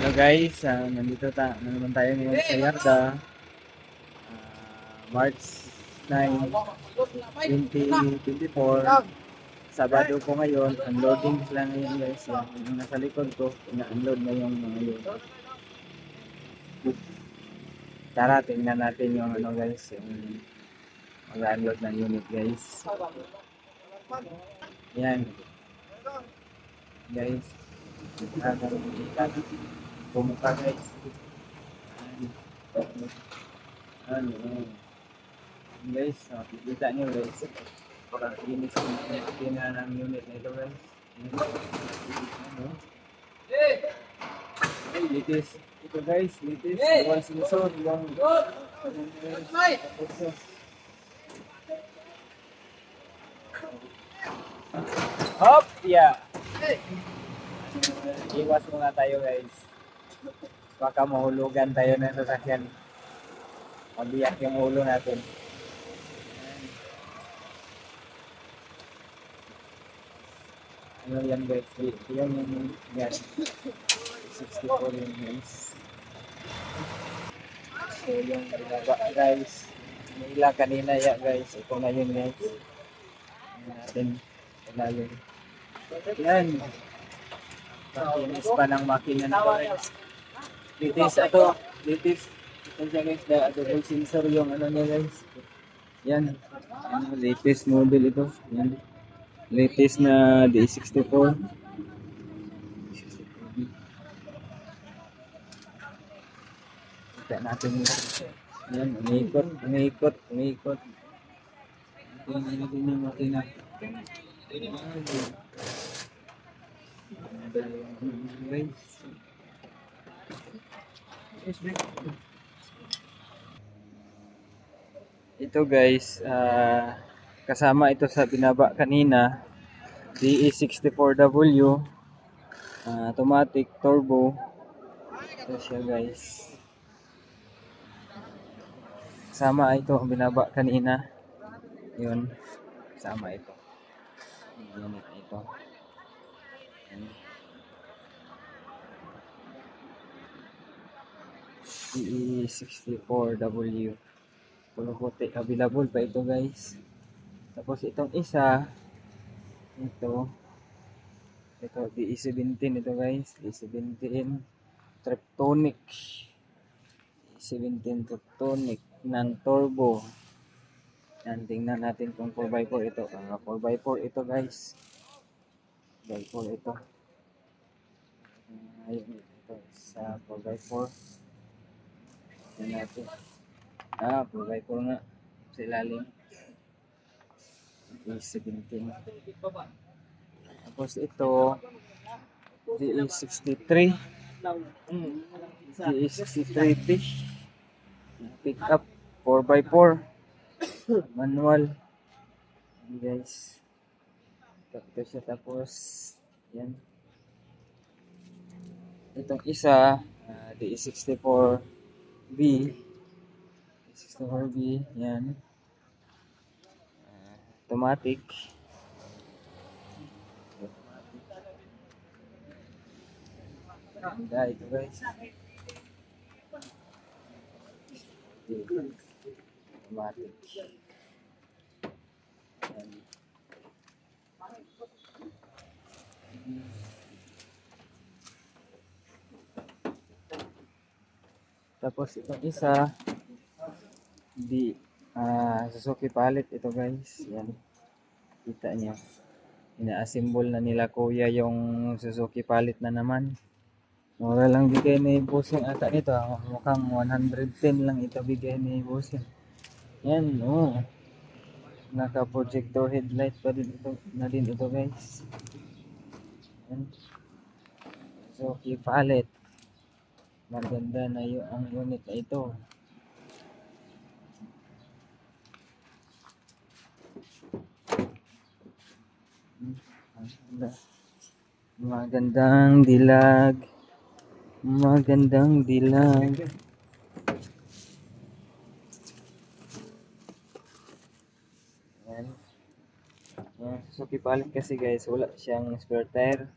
Hello guys, na naman tayo ngayon sa Yarda, March 9, 2024. Sabado po ngayon, unloading sila ngayon guys. Yung nasa likod ko, ina-unload na yung mga yun. Tara, tingnan natin yung ano guys, yung mag-unload ng unit guys. Yan. Guys, bumuka guys. Ano, guys, kita nyo guys. Linis na ng unit na ito guys. Ano? Ay, latest. Ito guys, latest. One sensor, yung hop, yeah. Iwas muna tayo guys. Baka mahulugan tayo ng sasakyan. Mabiyak yung ulo natin. Ano yan guys? Yan yung yan. 64 yung guys. So yung binaba guys. Nila kanina ya guys. Ito na yun guys. Ano natin ilalim. Yan. Pakinis pa ng makina na guys. Litis ito. Litis. Ito siya guys. Double sensor yung ano niya guys. Yan. Ano, latest model ito. Yan. Latest na D64. Kita natin yun. Yan, umiikot. Tingnan natin yung makina. Ito guys, kasama ito sa binaba kanina, DE64W, automatic turbo. Ito siya guys. Kasama ito ang binaba kanina. Yun, kasama ito. Unit ito. DE64W. Puro puti, available pa ito guys. Tapos itong isa, ito DE17 ito guys, DE17 Triptonic, DE17 Triptonic ng turbo. Yan, tingnan natin kung 4x4 ito. 4x4 ito guys, 4x4 ito. Ayun, ito sa 4x4. Yan natin. 4x4 nga sa ilalim. DE17. Tapos ito DE63 DE63T pick up 4x4 manual. Yan guys, ito siya. Tapos yan, itong isa DE64B yan, automatic. Ganda ito guys. Automatic. Yan. Tapos itong isa Suzuki Palette ito guys. Yan. Kita niyo. Ina-assemble na nila kuya yung Suzuki Palette na naman. Mura lang bigay ni Bossing ata nito. Mukhang 110 lang ito bigay ni Bossing. Yan, naka projector headlight pa din ito, guys. Yan. Suzuki Palette. Maganda na ang unit na ito. Magandang dilag. Yan. Suzuki Palette kasi guys, wala siyang spare tire.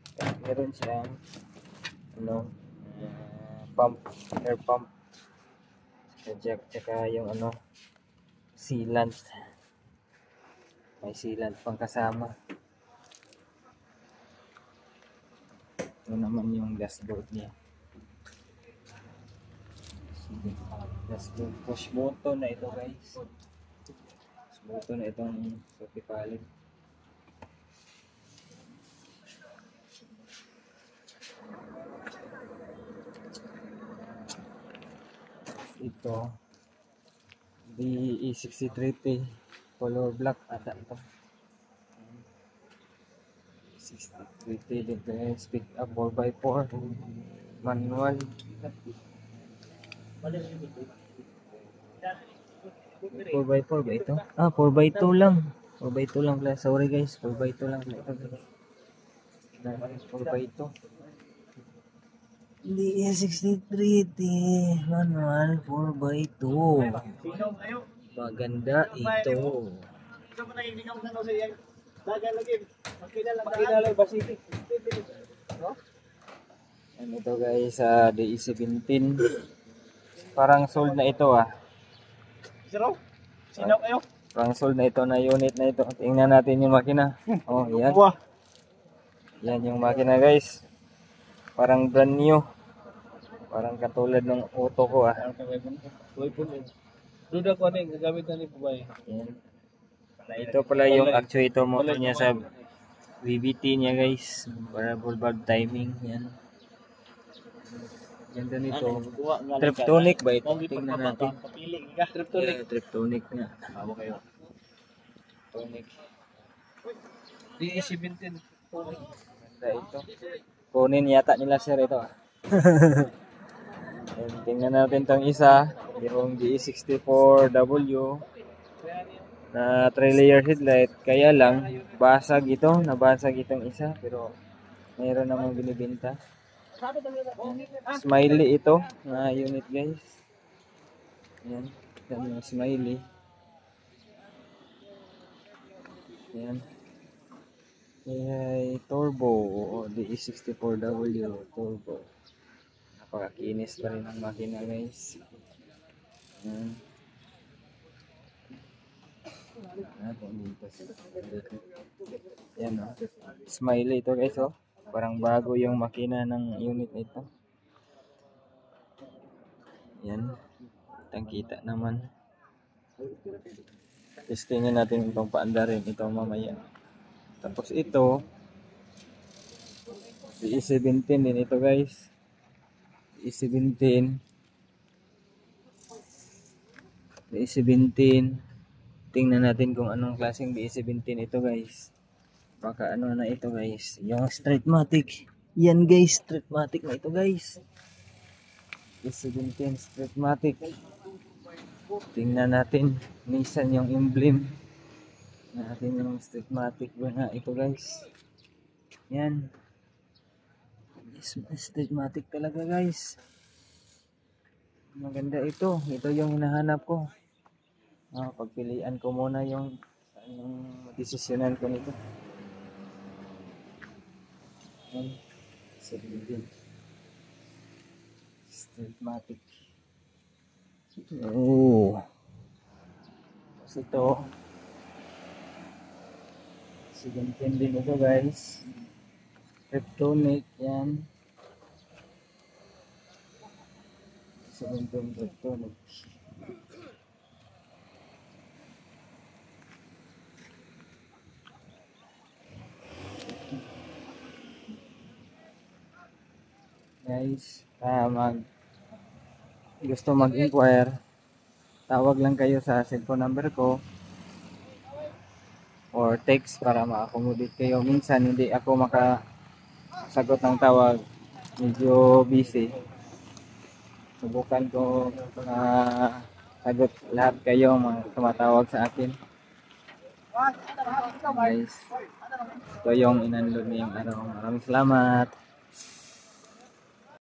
Meron siyang pump, air pump. Tsaka yung ano, sealant. May sealant pang kasama. Ito naman yung dashboard niya. Dashboard push button na ito guys. Push button na itong Suzuki Palit. Ito DE63T color black ata ito. 63T din guys, pick up 4x4 manual. 4x4 ba ito? 4x2 lang. 4x2 lang pala. Sorry guys, 4x2 lang pala ito. 4x2. DE63T manual 4x2. Maganda ito. Ano ito guys, DE17. Parang sold na ito Sino kayo? Parang sold na ito na unit na ito. Tingnan natin yung makina. Oh, yan. Yan yung makina guys. Parang brand new. Parang katulad ng auto ko Duda ko ano yung gagamit na ni Bubay. Yan. Ito pala yung actuator motor niya sa VVT niya guys. Variable valve timing. Yan. Ganda nito. Triptonic ba ito? Tingnan natin. Triptonic. Triptonic nga. Tama kayo. Triptonic. DE17. Ganda ito. Kunin yata nila sir ito And tingnan natin tong isa. Yung DE64W na 3-layer headlight. Kaya lang, basag ito. Nabasag itong isa. Pero mayroon namang binibenta. Smiley ito na unit guys. Yan. Yan yung smiley. Yan. Ay, turbo. DE64W turbo. Napakakinis pa rin ang makina guys. Yan. Yan o. Smiley ito guys oh. Parang bago yung makina ng unit nito. Yan. Kitang-kita naman. Testingin natin itong paandarin. Ito mamaya. Tapos ito. DE17 din ito guys. DE17. DE17. Tingnan natin kung anong klaseng DE17 ito guys. Baka ano na ito guys, yung Streetmatic. Yan guys, Streetmatic na ito guys. DE17 Streetmatic. Tingnan natin, Nissan yung emblem. Tingnan natin yung Streetmatic ba na ito guys. Yan. Streetmatic talaga guys. Maganda ito. Ito yung hinahanap ko. Pagpilian ko muna yung desisyonan ko nito. Streetmatic. Oh. Tapos ito. Sigantin din ito guys. Triptonic yan. Sigantin Triptonic. Guys, gusto mag-inquire, tawag lang kayo sa cellphone number ko or text para ma-accommodate kayo. Minsan hindi ako makasagot ng tawag, medyo busy. Subukan ko sagot lahat kayo mga tumatawag sa akin. Guys, ito yung in-unload ngayong araw. Maraming salamat.